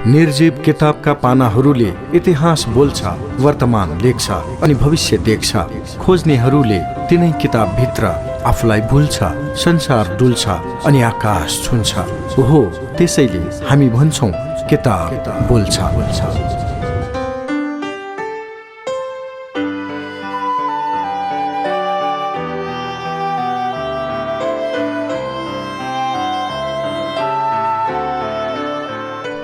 निर्जीव किताबका पानाहरूले इतिहास बोल्छ, वर्तमान लेख्छ अनि भविष्य देख्छ। खोज्नेहरूले तिनै किताबभित्र आफूलाई भुल्छ, संसार डुल्छ अनि आकाश छुन्छ। ओहो, त्यसैले हामी भन्छौँ किताब बोल्छ।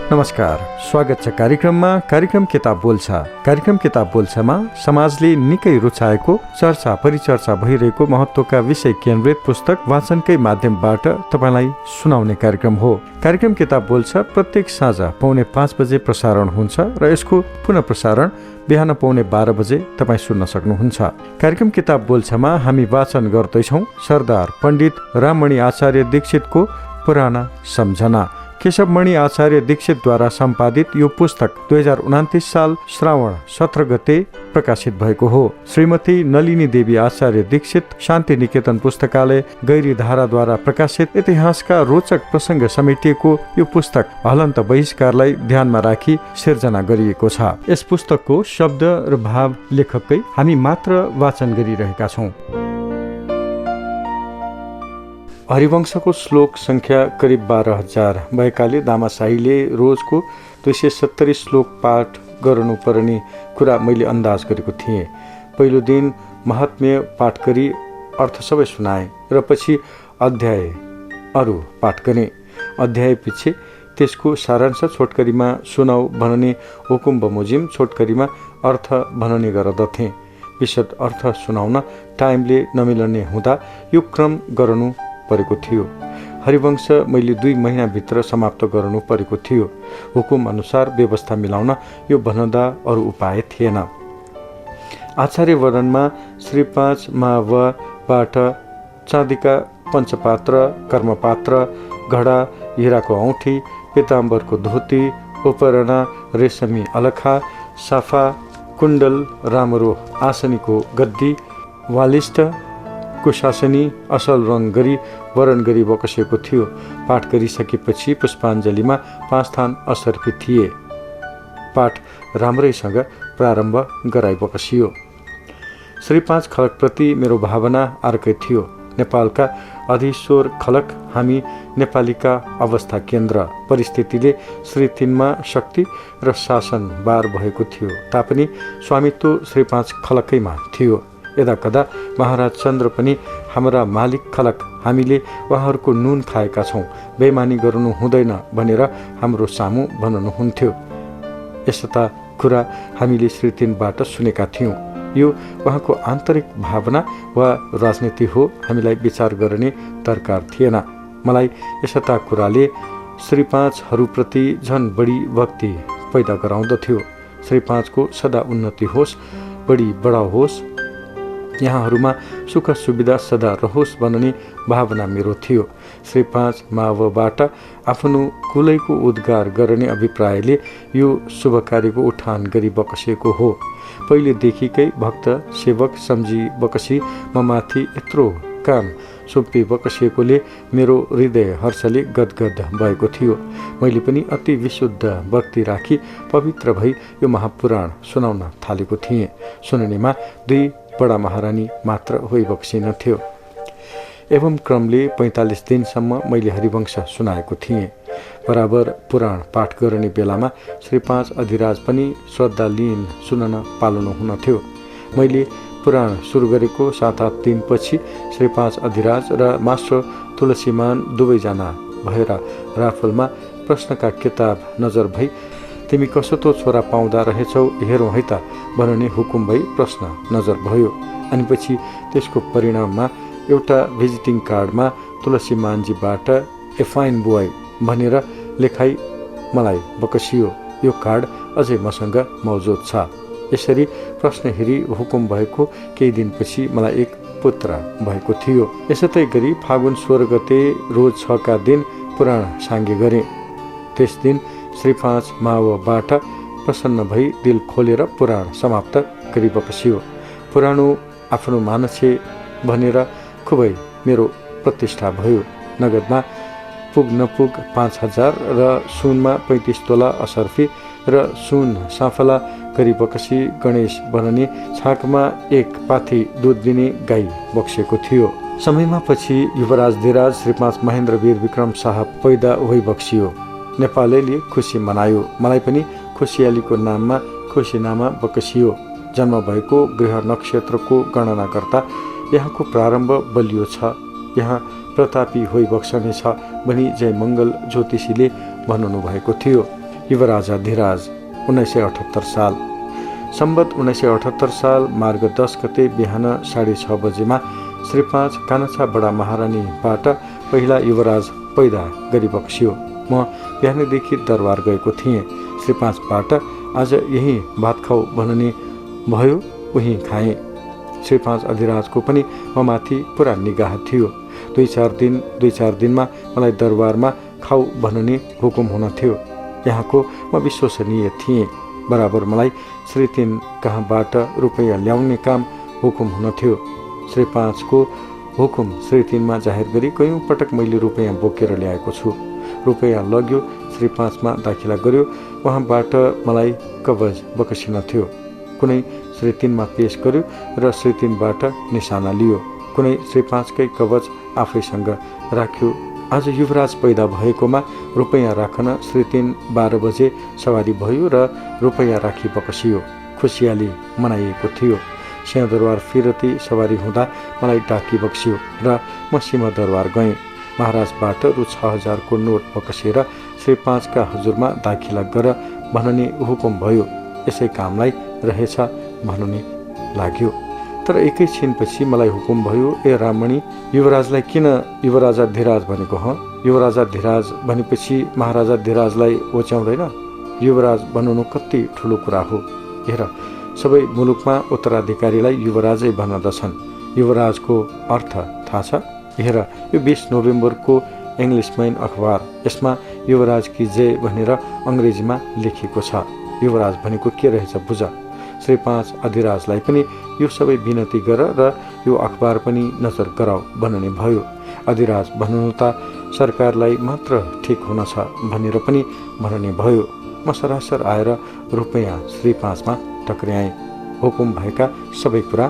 नमस्कार, स्वागत छ कार्यक्रम किताब बोल्छ। कार्यक्रम किताब बोल्छमा समाजले निकै रुचाएको, चर्चा परिचर्चा भइरहेको महत्त्वका विषय केन्द्रित पुस्तक वाचनकै माध्यमबाट तपाईलाई सुनाउने कार्यक्रम हो। कार्यक्रम किताब बोल्छ प्रत्येक साँझ 4:45 बजे प्रसारण हुन्छ र यसको पुनः प्रसारण बिहान 12:15 बजे तपाईँ सुन्न सक्नुहुन्छ। कार्यक्रम किताब बोल्छमा हामी वाचन गर्दैछौँ सरदार पण्डित राममणि आचार्य दीक्षितको पुराना सम्झना। केशवमणि आचार्य दीक्षितद्वारा सम्पादित यो पुस्तक 2029 साल श्रावण 17 गते प्रकाशित भएको हो। श्रीमती नलिनी देवी आचार्य दीक्षित शान्ति निकेतन पुस्तकालय गैरीधाराद्वारा प्रकाशित इतिहासका रोचक प्रसङ्ग समेटिएको यो पुस्तक हलन्त बहिष्कारलाई ध्यानमा राखी सिर्जना गरिएको छ। यस पुस्तकको शब्द र भाव लेखककै हामी मात्र वाचन गरिरहेका छौँ। हरिवंशको श्लोक संख्या करिब 12,000 भएकाले दामाशाहीले रोजको 270 श्लोक पाठ गर्नुपर्ने कुरा मैले अन्दाज गरेको थिएँ। पहिलो दिन महात्म्य पाठ गरी अर्थ सबै सुनाए र पछि अध्याय अरू पाठ गरे। अध्याय पछि त्यसको सारांश छोटकरीमा सुनाऊ भन्ने हुकुम बमोजिम छोटकरीमा अर्थ भन्ने गर्दथे। विशद अर्थ सुनाउन टाइमले नमिल्ने हुँदा यो क्रम गर्नु परेको थियो। हरिवंश मैले 2 महिनाभित्र समाप्त गर्नु परेको थियो। हुकुम अनुसार व्यवस्था मिलाउन यो भन्दा अरू उपाय थिएन। आचार्य वर्णनमा श्री 5 महावबाट चाँदीका पञ्चपात्र, कर्मपात्र, घडा, हिराको औँठी, पीताम्बरको धोती, उपरणा, रेशमी अलखा, साफा, कुण्डल, रामरो आसनीको गद्दी, वालिष्ठ, कुशासनी असल रङ गरी वरण गरी बकसिएको थियो। पाठ गरिसकेपछि पुष्पाञ्जलीमा 5 थान असर्पी थिए। पाठ राम्रैसँग प्रारम्भ गराइ बकसियो। श्री 5 खलकप्रति मेरो भावना अर्कै थियो। नेपालका अधिश्वर खलक हामी नेपालीका अवस्था केन्द्र। परिस्थितिले श्री 3मा शक्ति र शासन बार भएको थियो तापनि स्वामित्व श्री 5 खलकैमा थियो। यदाकदा महाराज चन्द्र पनि हाम्रा मालिक खलक, हामीले उहाँहरूको नुन खाएका छौँ, बेमानी गर्नु हुँदैन भनेर हाम्रो सामु भन्नुहुन्थ्यो। यस्ता कुरा हामीले श्री 3बाट सुनेका थियौँ। यो उहाँको आन्तरिक भावना वा राजनीति हो, हामीलाई विचार गर्ने दरकार थिएन। मलाई यस्ता कुराले श्री 5हरूप्रति झन बढी भक्ति पैदा गराउँदथ्यो। श्री 5को सदा उन्नति होस्, बढी बढाओस्, यहाँहरूमा सुख सुविधा सदा रहोस् भन्ने भावना मेरो थियो। श्री 5 मावबाट आफ्नो कुलैको उद्धार गर्ने अभिप्रायले यो शुभ कार्यको उठान गरी बकसिएको हो। पहिलेदेखिकै भक्त सेवक सम्झी बकसी म माथि यत्रो काम सुम्पी बकसिएकोले मेरो हृदय हर्षले गदगद भएको थियो। मैले पनि अति विशुद्ध भक्ति राखी पवित्र भई यो महापुराण सुनाउन थालेको थिएँ। सुननेमा 2 बडा महारानी मात्र होइबक्सिन्थ्यो। एवं क्रमले 45 दिनसम्म मैले हरिवंश सुनाएको थिएँ। बराबर पुराण पाठ गर्ने बेलामा श्री 5 अधिराज पनि श्रद्धालीन सुन्न पाल्नु हुन्थ्यो। मैले पुराण सुरु गरेको 7-8 दिनपछि श्री 5 अधिराज र मास्टर तुलसीमान दुवैजना भएर राफलमा प्रश्नका किताब नजर भई तिमी कसो छोरा पाउँदा रहेछौ हेरौँ है त भन्ने हुकुम भई प्रश्न नजर भयो। अनि पछि त्यसको परिणाममा एउटा भिजिटिङ कार्डमा तुलसीमानजीबाट ए फाइन बोय भनेर लेखाइ मलाई बकसियो। यो कार्ड अझै मसँग मौजुद छ। यसरी प्रश्न हेरी हुकुम भएको केही दिनपछि मलाई एक पुत्र भएको थियो। यसै गरी फागुन 16 गते रोज 6 का दिन पुराण साङ्गे गरे। त्यस दिन श्री 5 मावबाट प्रसन्न भई दिल खोलेर पुराण समाप्त गरी बकसियो। पुराणो आफ्नो मानछे भनेर खुबै मेरो प्रतिष्ठा भयो। नगदमा पुग नपुग 5,000 र सुनमा 35 तोला असर्फी र सुन साफला करिबकसी गणेश बननी छाकमा 1 पाथी दुध दिने गाई बक्सेको थियो। समयमा पछि युवराज धिराज श्री 5 महेन्द्र वीर विक्रम शाह पैदा होइ बक्सियो। नेपालले खुसी मनायो। मलाई पनि खुसियालीको नाममा खुसीनामा बकसियो। जन्म भएको गृह नक्षत्रको गणना गर्दा यहाँको प्रारम्भ बलियो छ। यहाँ प्रतापी होइ बक्सने छ भनी जय मङ्गल ज्योतिषीले भन्नु भएको थियो। युवराजा धिराज 1978 साल सम्बत 1978 साल मार्ग 10 गते बिहान 6:30 बजेमा श्री 5 कान्छा बडा महारानीबाट पहिला युवराज पैदा गरिबक्सियो। म बिहानदेखि दरबार गएको थिएँ। श्री 5बाट आज यही भात खाऊ भन्ने भयो, उही खाएँ। श्री 5 अधिराजको पनि ममाथि पुरा निगाह थियो। 2-4 दिनमा मलाई दरबारमा खाऊ भन्ने हुकुम हुन थियो। यहाँको म विश्वसनीय थिएँ। बराबर मलाई श्री 3 कहाँबाट रुपैयाँ ल्याउने काम हुकुम हुन थियो। श्री 5 को हुकुम श्री 3 मा जाहेर गरी कयौं पटक मैले रुपैयाँ बोकेर ल्याएको छु। रुपैयाँ लग्यो, श्री 5 मा दाखिला गर्यो। वहाँबाट मलाई कवज बकसिन थियो। कुनै श्री 3 मा पेश गर्यो र श्री 3 बाट निशाना लियो। कुनै श्री 5 कै कवच आफैसँग राख्यो। आज युवराज पैदा भएकोमा रुपैयाँ राखन श्री 3 12 बजे सवारी भयो र रुपैयाँ राखी बकसियो। खुसियाली मनाइएको थियो। सिंहदरबार फिरती सवारी हुँदा मलाई डाकी बक्सियो र म सिंहदरबार गएँ। महाराजबाट रु 6,000 को नोट बकसेर श्री 5 का हजुरमा दाखिला गर भन्ने हुकुम भयो। यसै कामलाई रहेछ भन्ने लाग्यो। तर एकैछिनपछि मलाई हुकुम भयो, ए राममणि, युवराजलाई किन युवराजा धिराज भनेको हँ? युवराजा धिराज भनेपछि महाराजा धिराजलाई ओच्याउँदैन? युवराज भन्नु कति ठुलो कुरा हो। हेर, सबै मुलुकमा उत्तराधिकारीलाई युवराजै भन्दछन्। युवराजको अर्थ थाहा छ? हेर, यो 20 नोभेम्बरको इङ्ग्लिसमैन अखबार, यसमा युवराज की जय भनेर अङ्ग्रेजीमा लेखिएको छ। युवराज भनेको के रहेछ बुझ। श्री 5 अधिराजलाई पनि यो सबै विनती गर र यो अखबार पनि नजर गराऊ भन्ने भयो। अधिराज भन्नु त सरकारलाई मात्र ठिक हुन छ भनेर पनि भन्ने भयो। म सरासर आएर रुपैयाँ श्री 5 मा टक्र्याएँ। हुकुम भएका सबै कुरा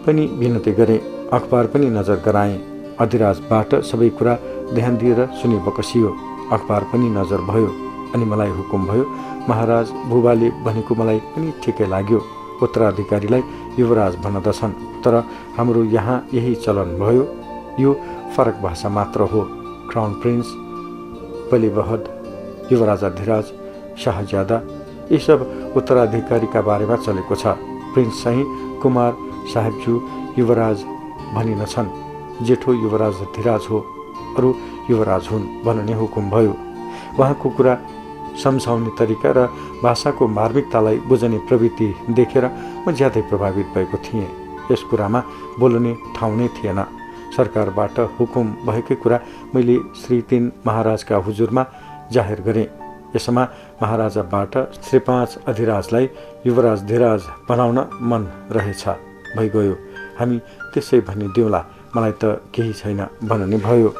पनि विनती गरेँ। अखबार पनि नजर गराएँ। अधिराजबाट सबै कुरा ध्यान दिएर सुनि बकसियो। अखबार पनि नजर भयो। अनि मलाई हुकुम भयो। महाराज बुबाले भनेको मलाई पनि ठिकै लाग्यो। उत्तराधिकारीलाई युवराज भन्दछन्। तर हाम्रो यहाँ यही चलन भयो। यो फरक भाषा मात्र हो। क्राउन प्रिन्स, बलिबहद, युवराजाधिराज, शाहज्यादा, यी सब उत्तराधिकारीका बारेमा चलेको छ। प्रिन्स चाहिँ कुमार साहेबज्यू युवराज भनिनछन्। जेठो युवराज धिराज हो, अरू युवराज हुन् भन्ने हुकुम भयो। उहाँको कुरा सम्झाउने तरिका र भाषाको मार्मिकतालाई बुझ्ने प्रवृत्ति देखेर म ज्यादै प्रभावित भएको थिएँ। यस कुरामा बोल्ने ठाउँ नै थिएन। सरकारबाट हुकुम भएकै कुरा मैले श्री 3 महाराजका हुजुरमा जाहेर गरेँ। यसमा महाराजाबाट श्री 5 अधिराजलाई युवराज धिराज बनाउन मन रहेछ। भइगयो, हामी त्यसै भनिदिउँला, मलाई त केही छैन भन्ने भयो।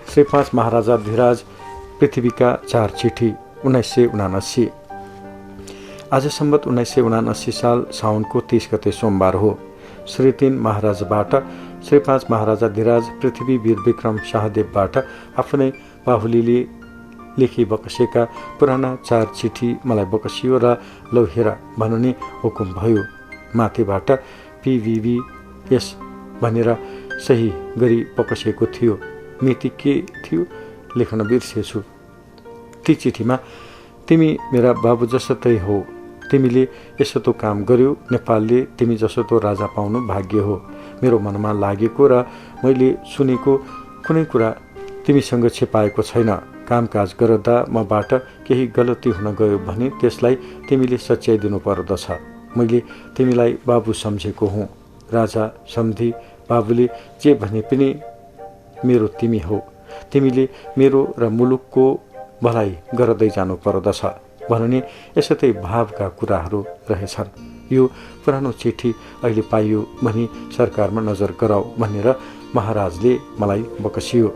श्री 5 महाराजा धिराज पृथ्वीका 4 चिठी 1979। आज सम्बत 1979 साल साउनको 30 गते सोमबार हो। श्री 3 महाराजबाट श्री 5 महाराजा धिराज पृथ्वी वीर विक्रम शाहदेवबाट आफ्नै बाहुलीले लेखी बकसेका पुराना 4 चिठी मलाई बकसियो र लौ हेर भन्ने हुकुम भयो। माथिबाट PVVS भनेर सही गरी बकसेको थियो। मिति के थियो लेख्न बिर्सेछु। ती चिठीमा तिमी मेरा बाबु जस्तै हो। तिमीले यसो काम गर्यो। नेपालले तिमी जस्तो राजा पाउनु भाग्य हो। मेरो मनमा लागेको र मैले सुनेको कुनै कुरा तिमीसँग छिपाएको छैन। कामकाज गर्दा मबाट केही गलती हुन गयो भने त्यसलाई तिमीले सच्याइदिनु पर्दछ। मैले तिमीलाई बाबु सम्झेको हुँ। राजा सम्धी बाबुले जे भने पनि मेरो तिमी हो। तिमीले मेरो र मुलुकको भलाइ गर्दै जानु पर्दछ भन्ने यसै भावका कुराहरू रहेछन्। यो पुरानो चिठी अहिले पाइयो भनी सरकारमा नजर गराऊ भनेर महाराजले मलाई बकसियो।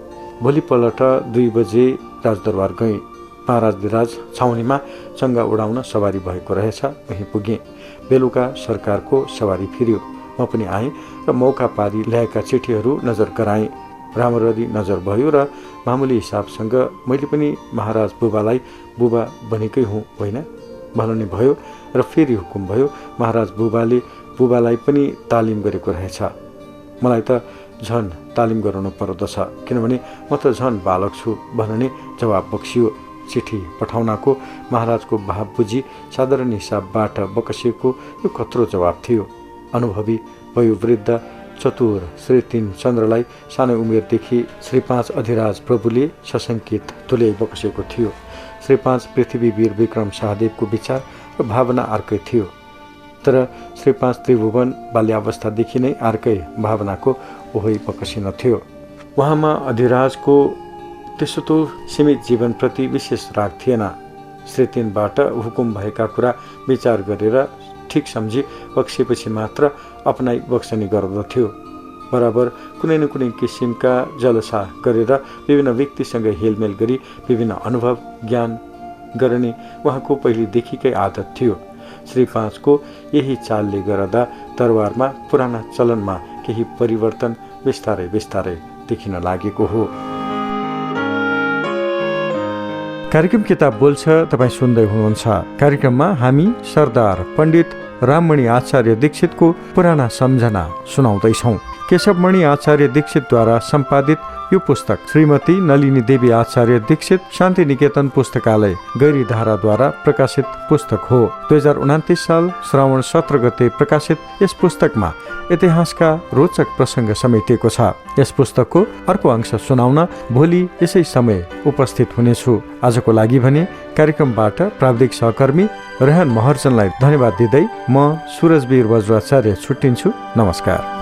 भोलिपल्ट 2 बजे राजदरबार गएँ। महाराजधिराज छाउनीमा चङ्गा उडाउन सवारी भएको रहेछ, वहीँ पुगेँ। बेलुका सरकारको सवारी फिर्यो। म पनि आएँ र मौका पारी ल्याएका चिठीहरू नजर गराएँ। राम्ररी नजर भयो र मामुली हिसाबसँग मैले पनि महाराज बुबालाई बुबा बनेकै हुँ होइन भन्ने भयो र फेरि हुकुम भयो। महाराज बुबाले बुबालाई पनि तालिम गरेको रहेछ। मलाई त झन् तालिम गराउनु पर्दछ, किनभने म त झन् बालक छु भन्ने जवाब बक्सियो। चिठी पठाउनको महाराजको भाव बुझी साधारण हिसाबबाट बकसिएको यो कत्रो जवाब थियो। अनुभवी वयोवृद्ध चतुर श्री 3 चन्द्रलाई सानो उमेरदेखि श्री 5 अधिराज प्रभुले सशङ्कित तुल्याइ बक्सिएको थियो। श्री 5 पृथ्वीवीर विक्रम शाहदेवको विचार र भावना अर्कै थियो, तर श्री 5 त्रिभुवन बाल्यावस्थादेखि नै अर्कै भावनाको ओहै बकसिन थियो। उहाँमा अधिराजको त्यसो त सीमित जीवनप्रति विशेष राग थिएन। श्री 3बाट हुकुम भएका कुरा विचार गरेर ठिक सम्झी बक्सिएपछि मात्र अपनाइ बक्सनी गर्दथ्यो। बराबर कुनै न कुनै किसिमका जलसा गरेर विभिन्न व्यक्तिसँग हेलमेल गरी विभिन्न अनुभव ज्ञान गर्ने उहाँको पहिलेदेखिकै आदत थियो। श्री 5 को यही चालले गर्दा दरबारमा पुराना चलनमा केही परिवर्तन बिस्तारै बिस्तारै देखिन लागेको हो। कार्यक्रम किताब बोल्छ तपाईँ सुन्दै हुनुहुन्छ। कार्यक्रममा हामी सरदार पण्डित राममणि आचार्य दीक्षितको पुराना सम्झना सुनाउँदैछौँ। केशवमणि आचार्य दीक्षितद्वारा सम्पादित यो पुस्तक श्रीमती नलिनी देवी आचार्य दीक्षित शान्ति निकेतन पुस्तकालय गैरीधाराद्वारा प्रकाशित पुस्तक हो। 2029 साल श्रावण 17 गते प्रकाशित यस पुस्तकमा इतिहासका रोचक प्रसङ्ग समेटिएको छ। यस पुस्तकको अर्को अंश सुनाउन भोलि यसै समय उपस्थित हुनेछु। आजको लागि भने कार्यक्रमबाट प्राविधिक सहकर्मी रेहान महर्जनलाई धन्यवाद दिँदै म सुरजवीर वज्राचार्य छुट्टिन्छु। नमस्कार।